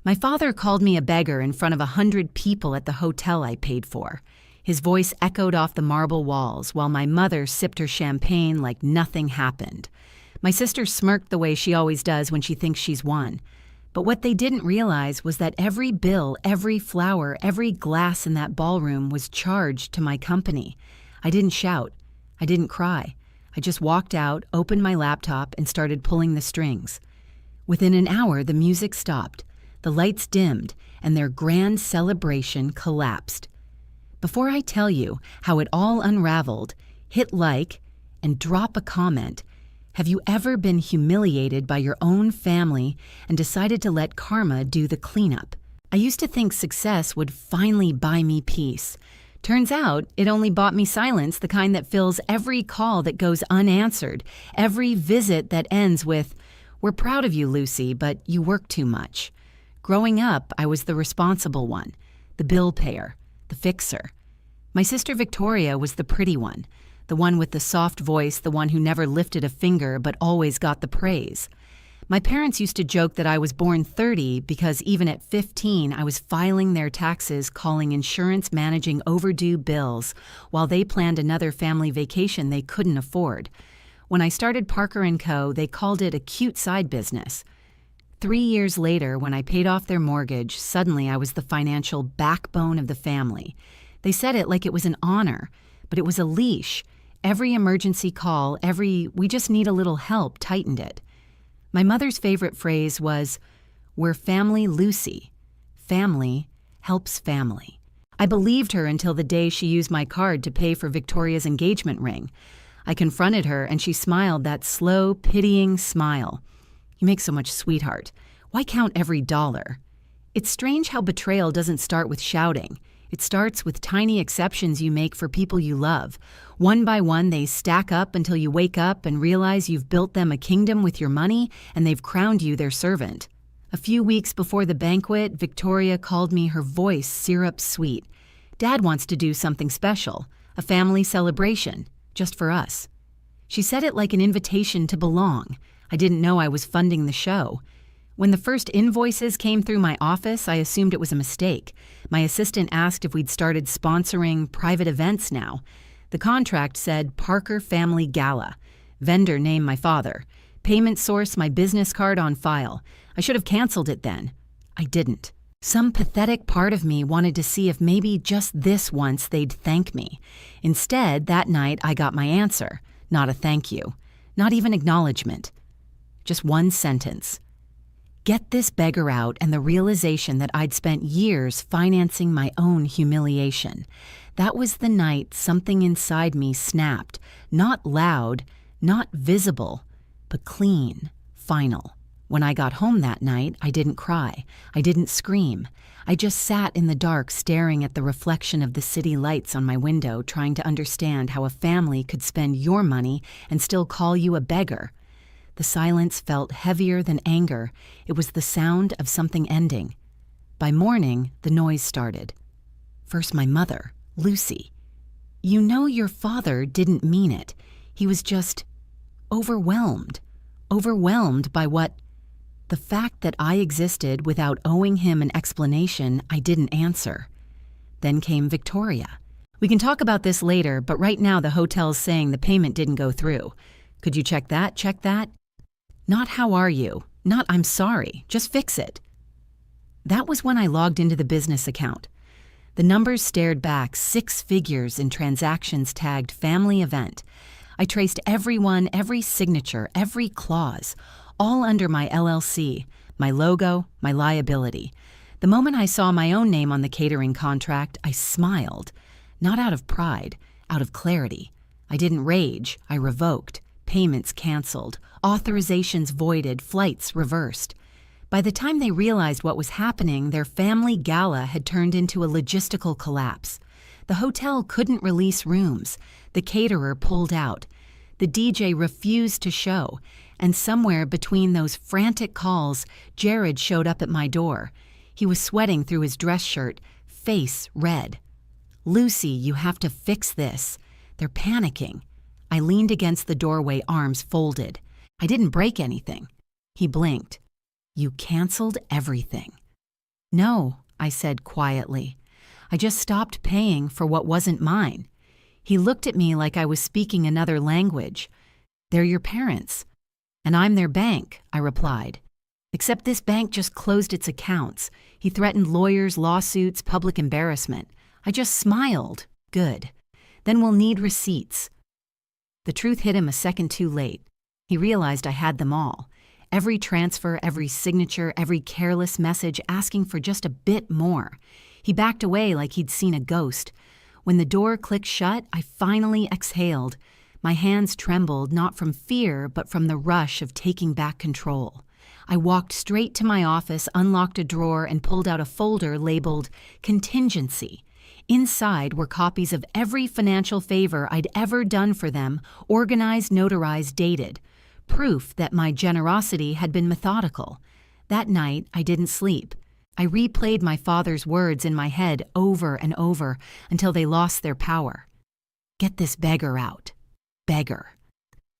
My father called me a beggar in front of 100 people at the hotel I paid for. His voice echoed off the marble walls while my mother sipped her champagne like nothing happened. My sister smirked the way she always does when she thinks she's won. But what they didn't realize was that every bill, every flower, every glass in that ballroom was charged to my company. I didn't shout. I didn't cry. I just walked out, opened my laptop, and started pulling the strings. Within an hour, the music stopped, the lights dimmed, and their grand celebration collapsed. Before I tell you how it all unraveled, hit like and drop a comment. Have you ever been humiliated by your own family and decided to let karma do the cleanup? I used to think success would finally buy me peace. Turns out it only bought me silence, the kind that fills every call that goes unanswered, every visit that ends with, "We're proud of you, Lucy, but you work too much." Growing up, I was the responsible one, the bill payer, the fixer. My sister Victoria was the pretty one, the one with the soft voice, the one who never lifted a finger but always got the praise. My parents used to joke that I was born 30 because even at 15 I was filing their taxes, calling insurance, managing overdue bills, while they planned another family vacation they couldn't afford. When I started Parker & Co., they called it a cute side business. 3 years later, when I paid off their mortgage, suddenly I was the financial backbone of the family. They said it like it was an honor, but it was a leash. Every emergency call, "we just need a little help," tightened it. My mother's favorite phrase was, "We're family, Lucy. Family helps family." I believed her until the day she used my card to pay for Victoria's engagement ring. I confronted her and she smiled that slow, pitying smile. "You make so much, sweetheart. Why count every dollar?" It's strange how betrayal doesn't start with shouting. It starts with tiny exceptions you make for people you love. One by one, they stack up until you wake up and realize you've built them a kingdom with your money and they've crowned you their servant. A few weeks before the banquet, Victoria called me, her voice syrup sweet. "Dad wants to do something special, a family celebration, just for us." She said it like an invitation to belong. I didn't know I was funding the show. When the first invoices came through my office, I assumed it was a mistake. My assistant asked if we'd started sponsoring private events now. The contract said Parker Family Gala. Vendor name my father. Payment source my business card on file. I should have canceled it then. I didn't. Some pathetic part of me wanted to see if maybe just this once they'd thank me. Instead, that night I got my answer. Not a thank you. Not even acknowledgement. Just one sentence. Get this beggar out, and the realization that I'd spent years financing my own humiliation. That was the night something inside me snapped. Not loud, not visible, but clean, final. When I got home that night, I didn't cry. I didn't scream. I just sat in the dark staring at the reflection of the city lights on my window, trying to understand how a family could spend your money and still call you a beggar. The silence felt heavier than anger. It was the sound of something ending. By morning, the noise started. First my mother, Lucy. "You know your father didn't mean it. He was just overwhelmed. Overwhelmed by what? The fact that I existed without owing him an explanation I didn't answer." Then came Victoria. "We can talk about this later, but right now the hotel's saying the payment didn't go through. Could you check that, check that?" Not "how are you?" Not "I'm sorry." Just fix it. That was when I logged into the business account. The numbers stared back, 6 figures in transactions tagged family event. I traced everyone, every signature, every clause, all under my LLC, my logo, my liability. The moment I saw my own name on the catering contract, I smiled. Not out of pride, out of clarity. I didn't rage, I revoked. Payments canceled, authorizations voided, flights reversed. By the time they realized what was happening, their family gala had turned into a logistical collapse. The hotel couldn't release rooms. The caterer pulled out. The DJ refused to show. And somewhere between those frantic calls, Jared showed up at my door. He was sweating through his dress shirt, face red. "Lucy, you have to fix this. They're panicking." I leaned against the doorway, arms folded. "I didn't break anything." He blinked. "You canceled everything." "No," I said quietly. "I just stopped paying for what wasn't mine." He looked at me like I was speaking another language. "They're your parents." "And I'm their bank," I replied. "Except this bank just closed its accounts." He threatened lawyers, lawsuits, public embarrassment. I just smiled. "Good. Then we'll need receipts." The truth hit him a second too late. He realized I had them all. Every transfer, every signature, every careless message asking for just a bit more. He backed away like he'd seen a ghost. When the door clicked shut, I finally exhaled. My hands trembled, not from fear, but from the rush of taking back control. I walked straight to my office, unlocked a drawer, and pulled out a folder labeled Contingency. Inside were copies of every financial favor I'd ever done for them, organized, notarized, dated. Proof that my generosity had been methodical. That night, I didn't sleep. I replayed my father's words in my head over and over until they lost their power. Get this beggar out. Beggar.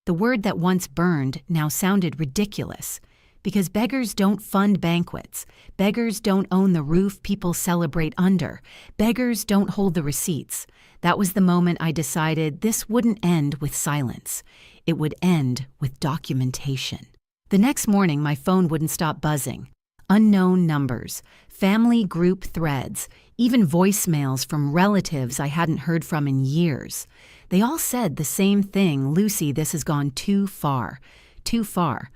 The word that once burned now sounded ridiculous. Because beggars don't fund banquets. Beggars don't own the roof people celebrate under. Beggars don't hold the receipts. That was the moment I decided this wouldn't end with silence. It would end with documentation. The next morning, my phone wouldn't stop buzzing. Unknown numbers, family group threads, even voicemails from relatives I hadn't heard from in years. They all said the same thing: "Lucy, this has gone too far. Too far."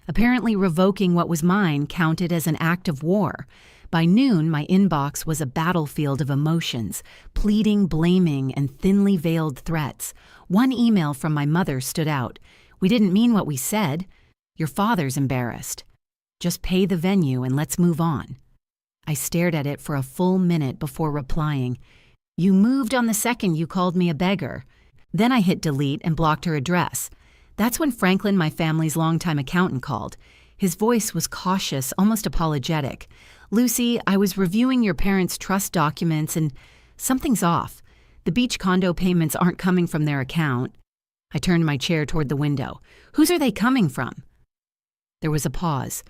Apparently revoking what was mine counted as an act of war. By noon, my inbox was a battlefield of emotions, pleading, blaming, and thinly veiled threats. One email from my mother stood out. "We didn't mean what we said. Your father's embarrassed. Just pay the venue and let's move on." I stared at it for a full minute before replying. "You moved on the second you called me a beggar." Then I hit delete and blocked her address. That's when Franklin, my family's longtime accountant, called. His voice was cautious, almost apologetic. "Lucy, I was reviewing your parents' trust documents and something's off. The beach condo payments aren't coming from their account." I turned my chair toward the window. "Whose are they coming from?" There was a pause.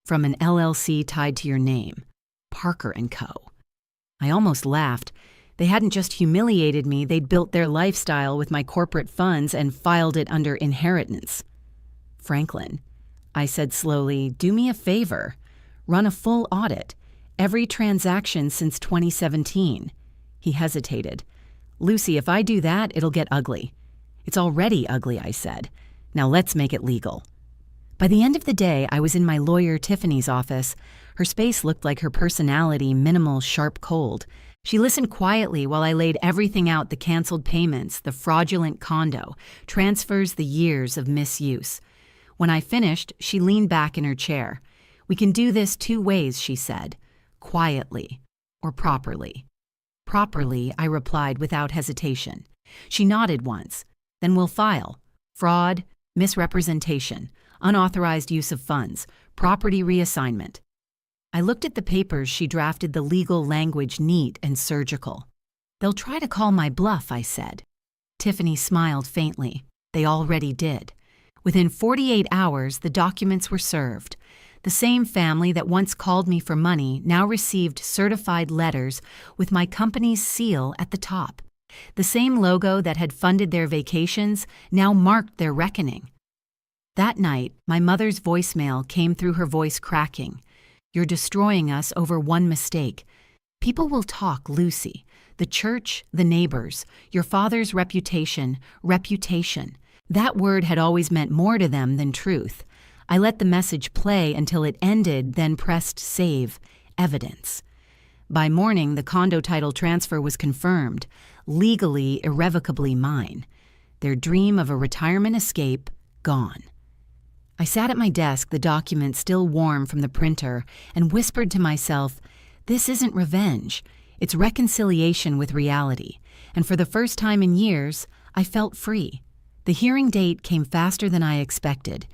"From an LLC tied to your name. Parker & Co." I almost laughed. They hadn't just humiliated me, they'd built their lifestyle with my corporate funds and filed it under inheritance. "Franklin," I said slowly, "do me a favor. Run a full audit. Every transaction since 2017. He hesitated. "Lucy, if I do that, it'll get ugly." "It's already ugly," I said. "Now let's make it legal." By the end of the day, I was in my lawyer Tiffany's office. Her space looked like her personality, minimal, sharp, cold. She listened quietly while I laid everything out: the canceled payments, the fraudulent condo, transfers, the years of misuse. When I finished, she leaned back in her chair. "We can do this two ways," she said. "Quietly or properly." "Properly," I replied without hesitation. She nodded once. "Then we'll file. Fraud, misrepresentation, unauthorized use of funds, property reassignment." I looked at the papers she drafted, the legal language neat and surgical. "They'll try to call my bluff," I said. Tiffany smiled faintly. They already did. Within 48 hours, the documents were served. The same family that once called me for money now received certified letters with my company's seal at the top. The same logo that had funded their vacations now marked their reckoning. That night, my mother's voicemail came through, her voice cracking. "You're destroying us over one mistake. People will talk, Lucy. The church, the neighbors, your father's reputation. That word had always meant more to them than truth. I let the message play until it ended, then pressed save, evidence. By morning, the condo title transfer was confirmed, legally, irrevocably mine. Their dream of a retirement escape, gone. I sat at my desk, the document still warm from the printer, and whispered to myself, this isn't revenge. It's reconciliation with reality. And for the first time in years, I felt free. The hearing date came faster than I expected.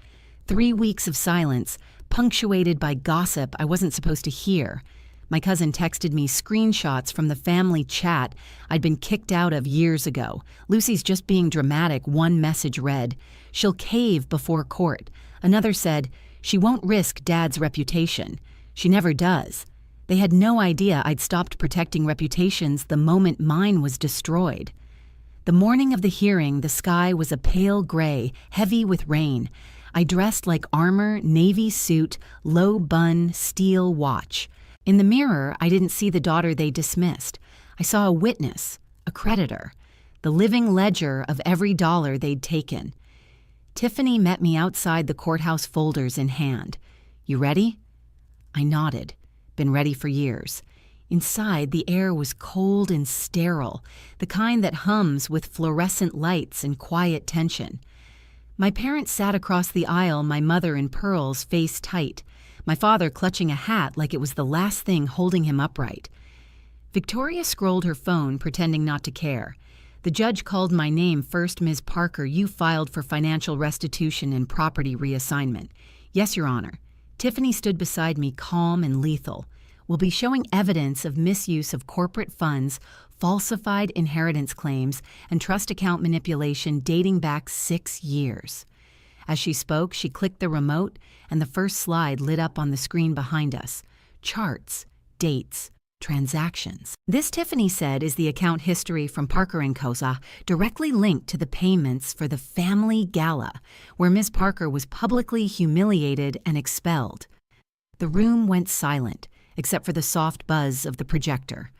3 weeks of silence, punctuated by gossip I wasn't supposed to hear. My cousin texted me screenshots from the family chat I'd been kicked out of years ago. "Lucy's just being dramatic," one message read. "She'll cave before court." Another said, "She won't risk Dad's reputation." She never does. They had no idea I'd stopped protecting reputations the moment mine was destroyed. The morning of the hearing, the sky was a pale gray, heavy with rain. I dressed like armor, navy suit, low bun, steel watch. In the mirror, I didn't see the daughter they dismissed. I saw a witness, a creditor, the living ledger of every dollar they'd taken. Tiffany met me outside the courthouse, folders in hand. "You ready?" I nodded. Been ready for years. Inside, the air was cold and sterile, the kind that hums with fluorescent lights and quiet tension. My parents sat across the aisle, my mother in pearls, face tight, my father clutching a hat like it was the last thing holding him upright. Victoria scrolled her phone, pretending not to care. The judge called my name first. "Ms. Parker, you filed for financial restitution and property reassignment." "Yes, Your Honor." Tiffany stood beside me, calm and lethal. "We'll be showing evidence of misuse of corporate funds, falsified inheritance claims, and trust account manipulation dating back 6 years. As she spoke, she clicked the remote, and the first slide lit up on the screen behind us. Charts, dates, transactions. "This," Tiffany said, "is the account history from Parker & Cosa, directly linked to the payments for the family gala, where Ms. Parker was publicly humiliated and expelled." The room went silent, except for the soft buzz of the projector.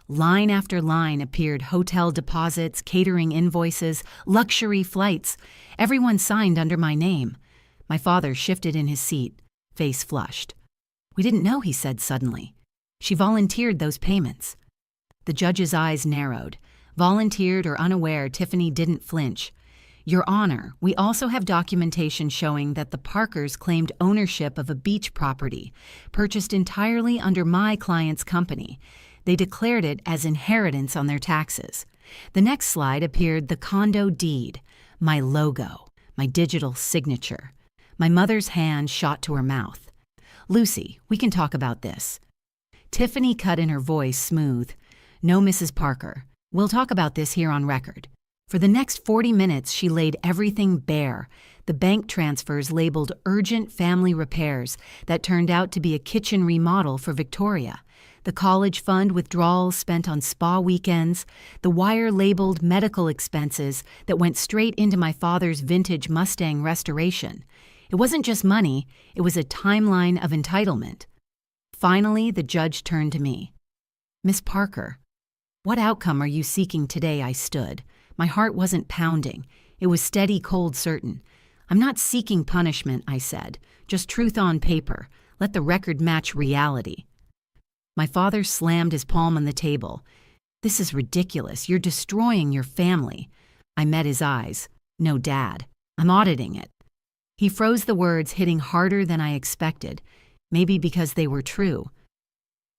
Line after line appeared: hotel deposits, catering invoices, luxury flights. Everyone signed under my name. My father shifted in his seat, face flushed. "We didn't know," he said suddenly. "She volunteered those payments." The judge's eyes narrowed. Volunteered or unaware, Tiffany didn't flinch. "Your Honor, we also have documentation showing that the Parkers claimed ownership of a beach property, purchased entirely under my client's company. They declared it as inheritance on their taxes." The next slide appeared: the condo deed, my logo, my digital signature. My mother's hand shot to her mouth. "Lucy, we can talk about this." Tiffany cut in, her voice smooth. "No, Mrs. Parker. We'll talk about this here on record." For the next 40 minutes, she laid everything bare. The bank transfers labeled urgent family repairs that turned out to be a kitchen remodel for Victoria. The college fund withdrawals spent on spa weekends. The wire labeled medical expenses that went straight into my father's vintage Mustang restoration. It wasn't just money, it was a timeline of entitlement. Finally, the judge turned to me. "Miss Parker, what outcome are you seeking today?" I stood. My heart wasn't pounding. It was steady, cold, certain. "I'm not seeking punishment," I said. "Just truth on paper. Let the record match reality." My father slammed his palm on the table. "This is ridiculous. You're destroying your family." I met his eyes. "No, Dad. I'm auditing it." He froze, the words hitting harder than I expected, maybe because they were true.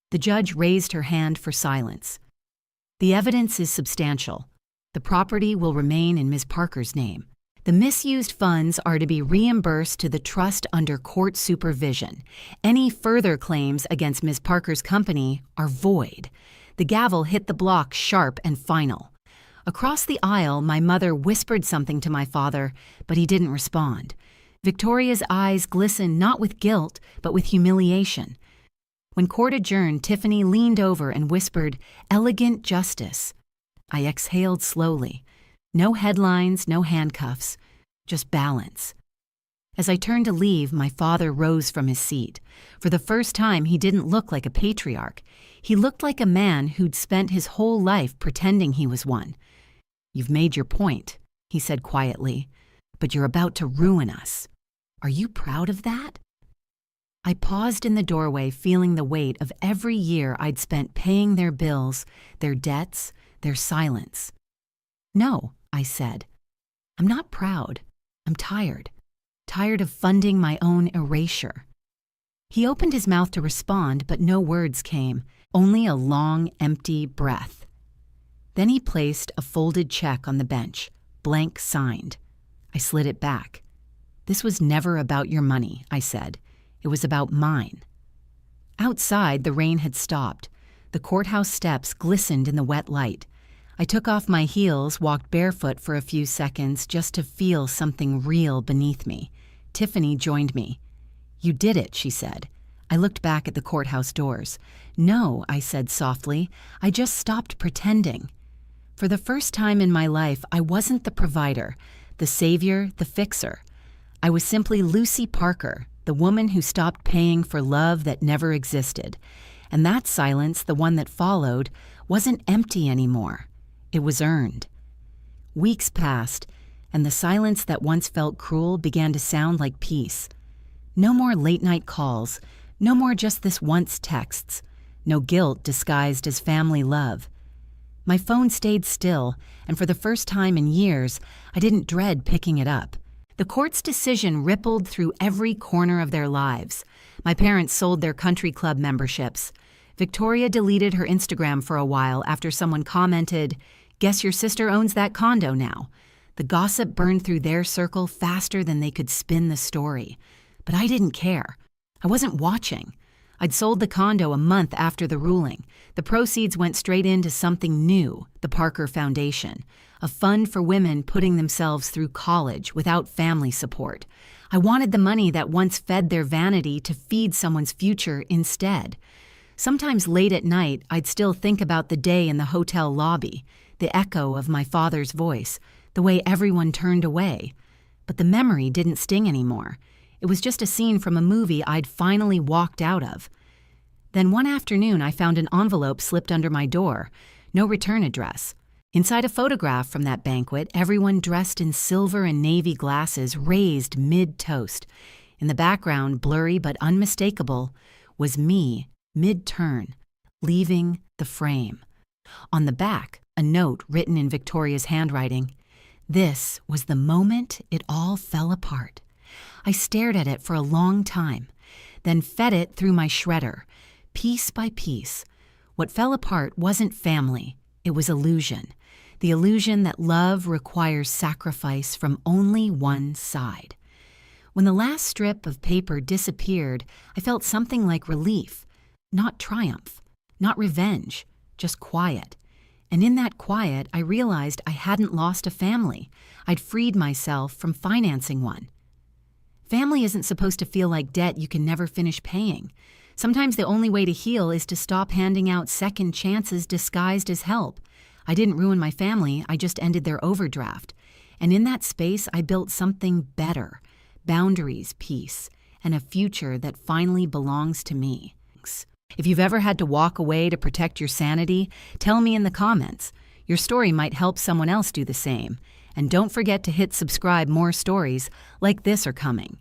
The judge raised her hand for silence. "The evidence is substantial. The property will remain in Ms. Parker's name. The misused funds are to be reimbursed to the trust under court supervision. Any further claims against Ms. Parker's company are void." The gavel hit the block sharp and final. Across the aisle, my mother whispered something to my father, but he didn't respond. Victoria's eyes glistened not with guilt, but with humiliation. When court adjourned, Tiffany leaned over and whispered, "Elegant justice." I exhaled slowly. No headlines, no handcuffs, just balance. As I turned to leave, my father rose from his seat. For the first time, he didn't look like a patriarch. He looked like a man who'd spent his whole life pretending he was one. "You've made your point," he said quietly, "but you're about to ruin us. Are you proud of that?" I paused in the doorway, feeling the weight of every year I'd spent paying their bills, their debts, their silence. "No," I said. "I'm not proud. I'm tired. Tired of funding my own erasure." He opened his mouth to respond, but no words came, only a long, empty breath. Then he placed a folded check on the bench, blank signed. I slid it back. "This was never about your money," I said. "It was about mine." Outside, the rain had stopped. The courthouse steps glistened in the wet light. I took off my heels, walked barefoot for a few seconds just to feel something real beneath me. Tiffany joined me. "You did it," she said. I looked back at the courthouse doors. "No," I said softly. "I just stopped pretending." For the first time in my life, I wasn't the provider, the savior, the fixer. I was simply Lucy Parker, the woman who stopped paying for love that never existed. And that silence, the one that followed, wasn't empty anymore. It was earned. Weeks passed, and the silence that once felt cruel began to sound like peace. No more late-night calls, no more just this once texts, no guilt disguised as family love. My phone stayed still, and for the first time in years, I didn't dread picking it up. The court's decision rippled through every corner of their lives. My parents sold their country club memberships. Victoria deleted her Instagram for a while after someone commented, "Guess your sister owns that condo now." The gossip burned through their circle faster than they could spin the story. But I didn't care. I wasn't watching. I'd sold the condo a month after the ruling. The proceeds went straight into something new, the Parker Foundation, a fund for women putting themselves through college without family support. I wanted the money that once fed their vanity to feed someone's future instead. Sometimes late at night, I'd still think about the day in the hotel lobby, the echo of my father's voice, the way everyone turned away. But the memory didn't sting anymore. It was just a scene from a movie I'd finally walked out of. Then one afternoon, I found an envelope slipped under my door. No return address. Inside a photograph from that banquet, everyone dressed in silver and navy glasses raised mid-toast. In the background, blurry but unmistakable, was me, mid-turn, leaving the frame. On the back, a note written in Victoria's handwriting. This was the moment it all fell apart. I stared at it for a long time, then fed it through my shredder, piece by piece. What fell apart wasn't family, it was illusion. The illusion that love requires sacrifice from only one side. When the last strip of paper disappeared, I felt something like relief. Not triumph, not revenge, just quiet. And in that quiet, I realized I hadn't lost a family. I'd freed myself from financing one. Family isn't supposed to feel like debt you can never finish paying. Sometimes the only way to heal is to stop handing out second chances disguised as help. I didn't ruin my family, I just ended their overdraft. And in that space, I built something better. Boundaries, peace, and a future that finally belongs to me. If you've ever had to walk away to protect your sanity, tell me in the comments. Your story might help someone else do the same. And don't forget to hit subscribe. More stories like this are coming.